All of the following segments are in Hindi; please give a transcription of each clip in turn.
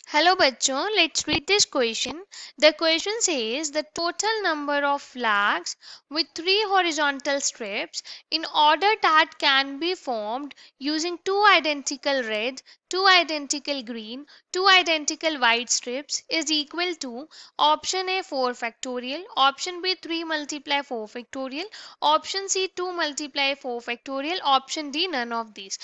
Hello बच्चों, let's read this question. The question says the total number of flags with 3 horizontal strips in order that can be formed using 2 identical red, 2 identical green, 2 identical white strips is equal to option A 4 factorial, option B 3 multiply 4 factorial, option C 2 multiply 4 factorial, option D none of these.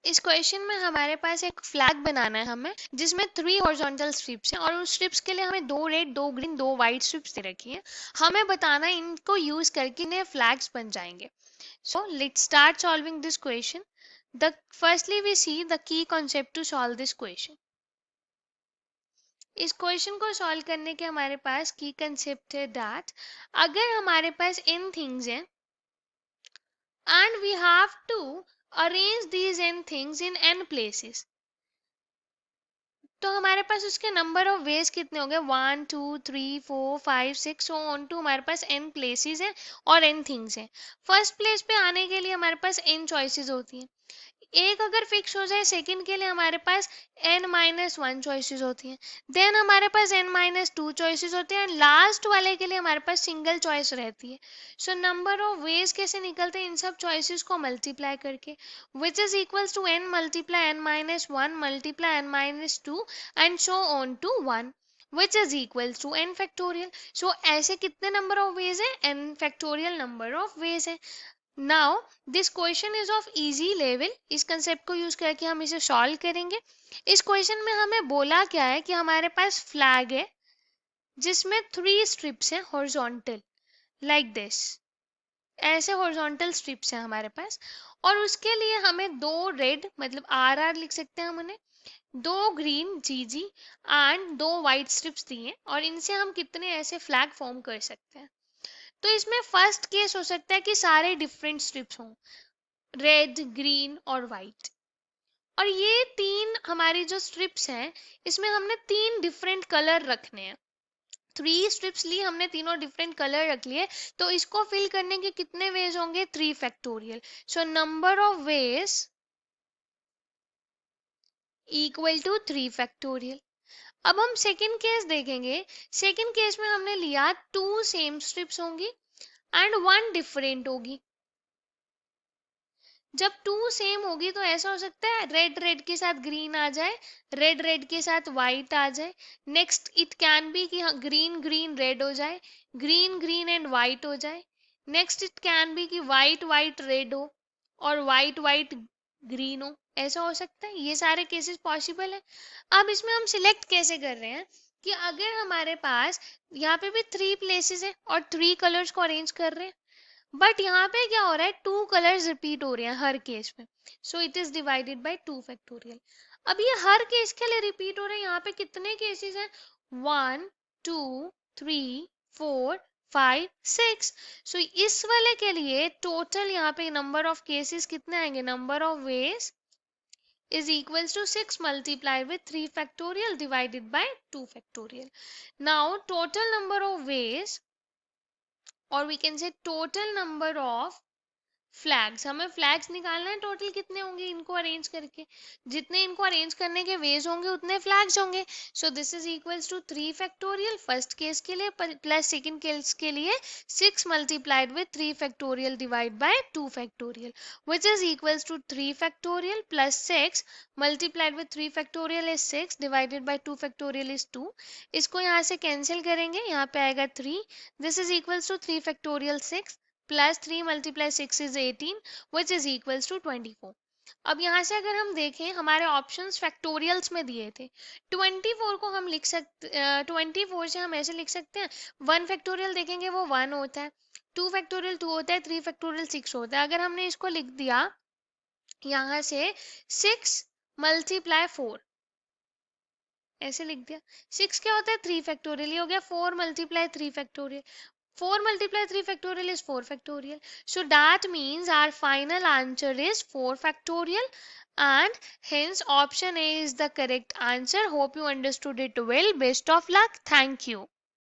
इस क्वेश्चन में हमारे पास एक फ्लैग बनाना है हमें, जिसमें 3 हॉरिजॉन्टल स्ट्रिप्स हैं और उस स्ट्रिप्स के लिए हमें 2 रेड, 2 ग्रीन, 2 वाइट स्ट्रिप्स दे रखी हैं. हमें बताना है इनको यूज करके इन्हें फ्लैग्स बन जाएंगे. So let's start solving this question. The firstly we see the key concept to solve this question. इस क्वेश्चन को सॉल्व करने के हमारे पास की कंसेप्ट है दैट अगर हमारे पास n थिंग्स हैं and we have to arrange these n things in n places, तो हमारे पास उसके नंबर ऑफ वेज कितने हो गए 1 2 3 4 5 6 सो ऑन टू हमारे पास n प्लेसेस हैं और n थिंग्स हैं. फर्स्ट प्लेस पे आने के लिए हमारे पास n चॉइसेस होती हैं. एक अगर फिक्स हो जाए सेकंड के लिए हमारे पास n-1 चॉइसेस होती हैं. देन हमारे पास n-2 चॉइसेस होती हैं. लास्ट वाले के लिए हमारे पास सिंगल चॉइस रहती है. सो नंबर ऑफ वेज कैसे निकलते हैं इन सब चॉइसेस को मल्टीप्लाई करके, which is equals to n multiply n-1 multiply n-2 and so on to 1 which is equals to n factorial. So ऐसे कितने नंबर ऑफ वेज है n factorial number of ways है. Now this question is of easy level. इस कंसेप्ट को यूज करके हम इसे सॉल्व करेंगे. इस क्वेश्चन में हमें बोला क्या है कि हमारे पास फ्लैग है जिसमें 3 स्ट्रिप्स हैं हॉरिजॉन्टल लाइक दिस. ऐसे हॉरिजॉन्टल स्ट्रिप्स हैं हमारे पास और उसके लिए हमें 2 रेड मतलब RR लिख सकते हैं हम उन्हें, 2 green GG and 2 white strips दिए और इनसे हम कितने ऐसे फ्लैग फॉर्म कर सकते हैं. तो इसमें फर्स्ट केस हो सकता है कि सारे डिफरेंट स्ट्रिप्स हों, रेड, ग्रीन और वाइट. और ये 3 हमारी जो स्ट्रिप्स हैं इसमें हमने 3 डिफरेंट कलर रखने हैं. 3 स्ट्रिप्स ली हमने, तीनों डिफरेंट कलर रख लिए, तो इसको फिल करने के कितने वेज होंगे 3 factorial. So number of ways equal to 3 factorial. अब हम सेकेंड केस देखेंगे. सेकेंड केस में हमने लिया 2 सेम स्ट्रिप्स होंगी एंड 1 डिफरेंट होगी. जब 2 सेम होगी तो ऐसा हो सकता है रेड रेड के साथ ग्रीन आ जाए, रेड रेड के साथ वाइट आ जाए. नेक्स्ट इट कैन बी कि ग्रीन ग्रीन रेड हो जाए, ग्रीन ग्रीन एंड वाइट हो जाए. नेक्स्ट इट कैन बी कि वाइट वाइट रेड हो और वाइट वाइट ग्रीन हो. ऐसा हो सकता है, ये सारे केसेस पॉसिबल है. अब इसमें हम सिलेक्ट कैसे कर रहे हैं कि अगर हमारे पास यहाँ पे भी 3 प्लेसेस है और 3 कलर्स को अरेंज कर रहे हैं, बट यहाँ पे क्या हो रहा है 2 कलर्स रिपीट हो रहे हैं हर केस में. So it is divided by 2 factorial. अब ये हर केस के लिए रिपीट हो रहे हैं. यहाँ पे कितने केसेस हैं 1 2 3 4 5 6. सो इस वाले के लिए टोटल यहाँ पे नंबर ऑफ केसेस कितने आएंगे, number of veg is equals to 6 multiplied with 3 factorial divided by 2 factorial. Now total number of ways, or we can say total number of flags, हमें फ्लैग्स निकालना है टोटल कितने होंगे इनको अरेंज करके. जितने इनको अरेंज करने के वेज होंगे उतने फ्लैग्स होंगे. So this is equals to 3 factorial first case के लिए प्लस सेकंड केस के लिए 6 multiplied with 3 factorial divide by 2 factorial which is equals to 3 factorial plus 6 multiplied with 3 factorial is 6 divided by 2 factorial is 2. इसको यहाँ से कैंसिल करेंगे, यहाँ पे आएगा 3. This is equals to 3 factorial 6 plus 3 multiply 6 is 18 which is equals to 24. अब यहाँ से अगर हम देखें हमारे ऑप्शंस फैक्टोरियल्स में दिए थे. 24 को हम लिख सकते 24 से हम ऐसे लिख सकते हैं 1 फैक्टोरियल देखेंगे वो 1 होता है, 2 फैक्टोरियल 2 होता है, 3 फैक्टोरियल 6 होता है. अगर हमने इसको लिख दिया यहाँ से 6 मल्टीप्लाई 4 ऐसे लिख दिया, 6 क्या होता है 3 फैक्टोरियल, ये हो गया 4 multiply 3 factorial. 4 multiply 3 factorial is 4 factorial. So that means our final answer is 4 factorial and hence option A is the correct answer. Hope you understood it well. Best of luck. Thank you.